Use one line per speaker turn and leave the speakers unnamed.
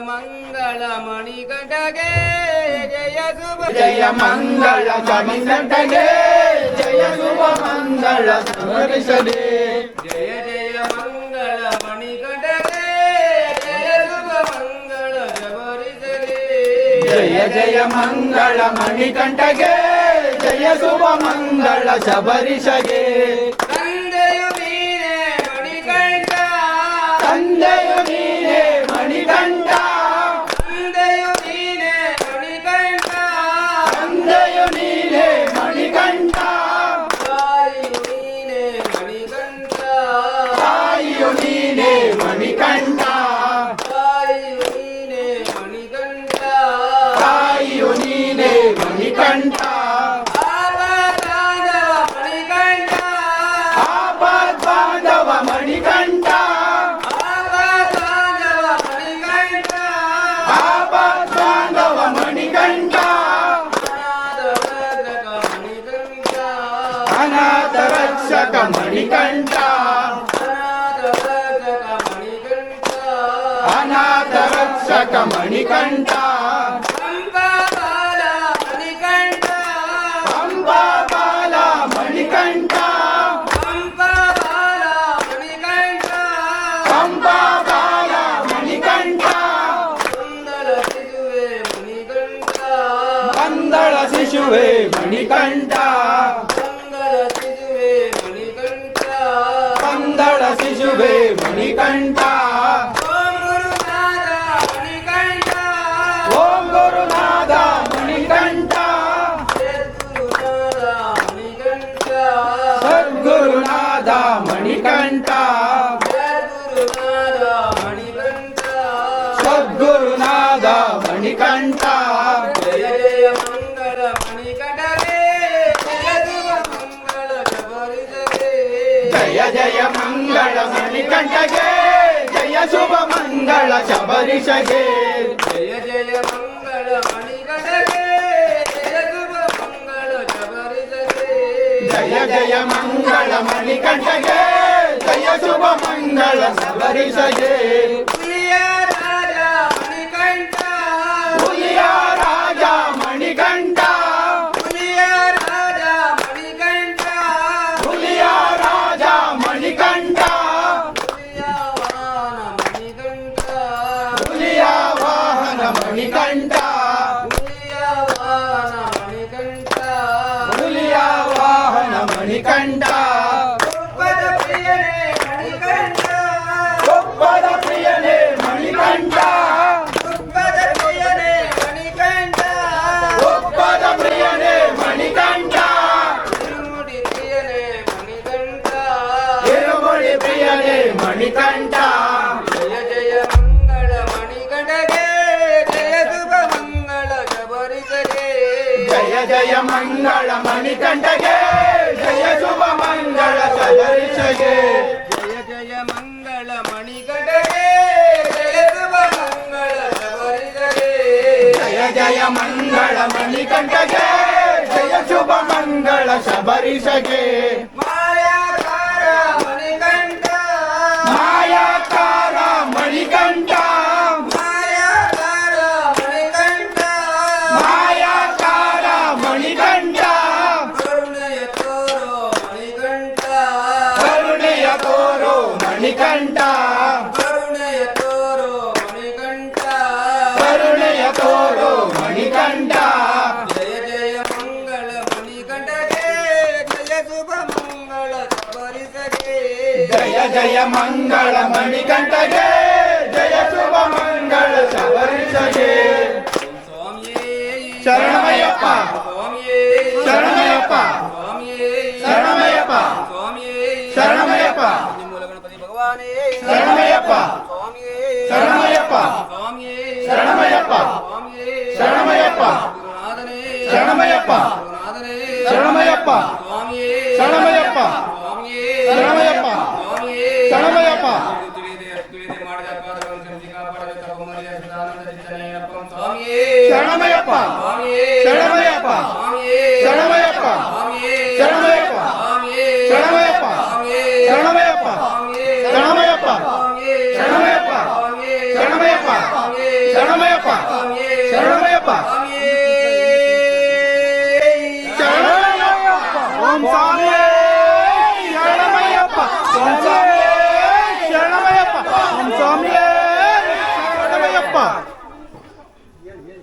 ಮಂಗಳ ಮಣಿಕಂಠಗೆ ಜಯ ಶುಭ
ಜಯ ಮಂಗಳ ಮಣಿಕಂಠಗೆ ಜಯ ಶುಭ ಮಂಗಳ ಸಮರಿಸಲಿ
ಜಯ ಜಯ ಮಂಗಳ ಮಣಿಕಂಠಗೆ ಜಯ ಶುಭ ಮಂಗಳ ಶಬರಿಸಲಿ
ಜಯ ಜಯ ಮಂಗಳ ಮಣಿಕಂಠಗೆ ಜಯ ಶುಭ ಮಂಗಳ ಶಬರಿಸಗೆ
ತಂದೆಯು ನೀನೇ ಮಣಿಕಂಠ
ತಂದೆಯು ನೀನೇ ಮಣಿಕಂಠ
ತಂದೆಯು ನೀನೇ ಮಣಿಕಂಠ
ತಂದೆಯು ನೀನೇ ಮಣಿಕಂಠ
ತಾಯಿಯು ನೀನೇ ಮಣಿಕಂಠ
ತಾಯಿಯು ನೀನೇ ಮಣಿಕಂಠ
ತಾಯಿಯು ನೀನೇ ಮಣಿಕಂಠ
ತಾಯಿಯು ನೀನೇ ಮಣಿಕಂಠ ಆಪದ್ ಬಾಂಧವ ಮಣಿಕಂಠ ಆಪದ್ ಬಾಂಧವ ಮಣಿಕಂಠ ಅನಾಥ ರಕ್ಷಕ ಮಣಿಕಂಠ ಅನಾಥ ರಕ್ಷಕ ಮಣಿಕಂಠ ಪಂಬಾ ಬಾಲ ಮಣಿಕಂಠ ಪಂಬಾ ಬಾಲ ಮಣಿಕಂಠ ಪಂದಳ ಶಿಶುವೆ ಮಣಿಕಂಠ ಪಂದಳ ಶಿಶುವೆ ಮಣಿಕಂಠ ಓಂ ಗುರುನಾಥ ಮಣಿಕಂಠ ಸದ್ಗುರುನಾಥ ಮಣಿಕಂಠ ಸದ್ಗುರುನಾಥ ಮಣಿಕಂಠ
ಜಯ ಜಯ ಮಂಗಳ ಮಣಿಕಂಠಗೆ ಜಯ ಶುಭ ಮಂಗಳ ಶಬರಿಸಗೆ
ಜಯ ಜಯ ಮಂಗಳ ಮಣಿಕಂಠಗೆ ಜಯ ಶುಭ ಮಂಗಳ ಶಬರಿಸಗೆ
ಜಯ ಜಯ ಮಂಗಳ ಮಣಿಕಂಠಗೆ ಜಯ ಶುಭ ಮಂಗಳ ಶಬರಿಸಗೆ
ಜಯ ಜಯ ಮಂಗಳ ಮಣಿಕಂಠಗೆ ಜಯ ಶುಭ ಮಂಗಳ ಶಬರಿಸಗೆ
ಪ್ರಿಯ ರಾಜ ಮಣಿಕಂಠ
ಹುಲಿಯ ರಾಜ ಮಣಿಕಂಠ
ಪ್ರಿಯ ರಾಜ ಮಣಿಕಂಠ
ಹುಲಿಯ ರಾಜ ಮಣಿಕಂಠ
ಪ್ರಿಯ ವಾಹನ ಮಣಿಕಂಠ
ಹುಲಿಯ ವಾಹನ ಮಣಿಕಂಠ
ಪ್ರಿಯ ವಾಹನ ಮಣಿಕಂಠ
ಹುಲಿಯ ವಾಹನ ಮಣಿಕಂಠ
ಒಬ್ಬದ ಪ್ರಿಯನೇ ಮಣಿಕಂಠ
ಒಬ್ಬದ ಪ್ರಿಯನೇ ಮಣಿಕಂಠ
ಒಬ್ಬದ ಪ್ರಿಯನೇ ಮಣಿಕಂಠ
ಒಬ್ಬದ ಪ್ರಿಯನೇ ಮಣಿಕಂಠ
ತಿರುಮುಡಿ ಪ್ರಿಯನೇ ಮಣಿಕಂಠ
ತಿರುಮುಡಿ ಪ್ರಿಯನೇ ಮಣಿಕಂಠ
ಜಯ ಜಯ ಮಂಗಳ ಮಣಿಕಂಠಗೆ ಜಯ ಶುಭ ಮಂಗಳ ಶಬರಿಸಗೆ
ಜಯ ಜಯ ಮಂಗಳ ಮಣಿಕಂಠಗೆ ಜಯ ಶುಭ ಮಂಗಳ ಶಬರಿಸಗೆ
ಜಯ ಜಯ ಮಂಗಳ ಮಣಿಕಂಠಗೆ ಜಯ ಶುಭ ಮಂಗಳ ಶಬರಿಸಗೆ
ಜಯ ಜಯ ಮಂಗಳ ಮಣಿಕಂಠಗೆ ಜಯ ಶುಭ ಮಂಗಳ ಶಬರಿಸಗೆ
ಮಾಯಾಕಾರ ಮಣಿಕಂಠ
ಮಾಯಾಕಾರ ಮಣಿಕಂಠ
ಮಾಯಾಕಾರ ಮಣಿಕಂಠ
ಮಾಯಾಕಾರ ಮಣಿಕಂಠ
ಕರುಣೆಯ ತೋರೋ ಮಣಿಕಂಠ
ಕರುಣೆಯ ತೋರೋ ಮಣಿಕಂಠ
ಕರುಣೆಯ ತೋರೋ ಮಣಿಕಂಠ
ಕರುಣೆಯ ತೋರೋ ಮಣಿಕಂಠ
ಜಯ ಜಯ ಮಂಗಳ ಮಣಿಕಂಠಗೆ ಜಯ ಶುಭ ಮಂಗಳ ಶಬರಿಸಗೆ
ಜಯ ಜಯ ಮಂಗಳ ಮಣಿಕಂಠಗೆ ಜಯ ಶುಭ ಮಂಗಳ ಶಬರಿಸಗೆ
ಸ್ವಾಮಿಯೇ
ಶರಣಮಯ್ಯಪ್ಪ
ಸ್ವಾಮಿಯೇ
ಶರಣಮಯ್ಯಪ್ಪ
ಸ್ವಾಮಿಯೇ
ಶರಣಮಯ್ಯಪ್ಪ
ಸ್ವಾಮಿಯೇ
ಶರಣಮಯ್ಯಪ್ಪ
ಮೂಲ ಗಣಪತಿ ಭಗವಾನೇ
ಶರಣಮಯ್ಯಪ್ಪ
ಸ್ವಾಮಿಯೇ
ಶರಣಮಯ್ಯಪ್ಪ
ಸ್ವಾಮಿಯೇ
ಶರಣಮಯ್ಯಪ್ಪ
ಸ್ವಾಮಿಯೇ
ಶರಣಮಯ್ಯಪ್ಪ
ಗುರುನಾಥನೇ
ಶರಣಮಯ್ಯಪ್ಪ
ಗುರುನಾಥನೇ
ಶರಣಮಯ್ಯಪ್ಪ
ಸ್ವಾಮಿಯೇ
ಶರಣಮಯ್ಯಪ್ಪ
ಸ್ವಾಮಿಯೇ
ಶರಣಮಯ್ಯಪ್ಪ
ಸ್ವಾಮಿಯೇ
ಶರಣಮಯ್ಯಪ್ಪ ಶರಣಮಯ್ಯಪ್ಪ ಶರಣಮಯ್ಯಪ್ಪ ಶರಣಮಯ್ಯಪ್ಪ ಶರಣಮಯ್ಯಪ್ಪ ಶರಣಮಯ್ಯಪ್ಪ ಶರಣಮಯ್ಯಪ್ಪ ಶರಣಮಯ್ಯಪ್ಪ ಶರಣಮಯ್ಯಪ್ಪ ಶರಣಮಯ್ಯಪ್ಪ ಶಿವ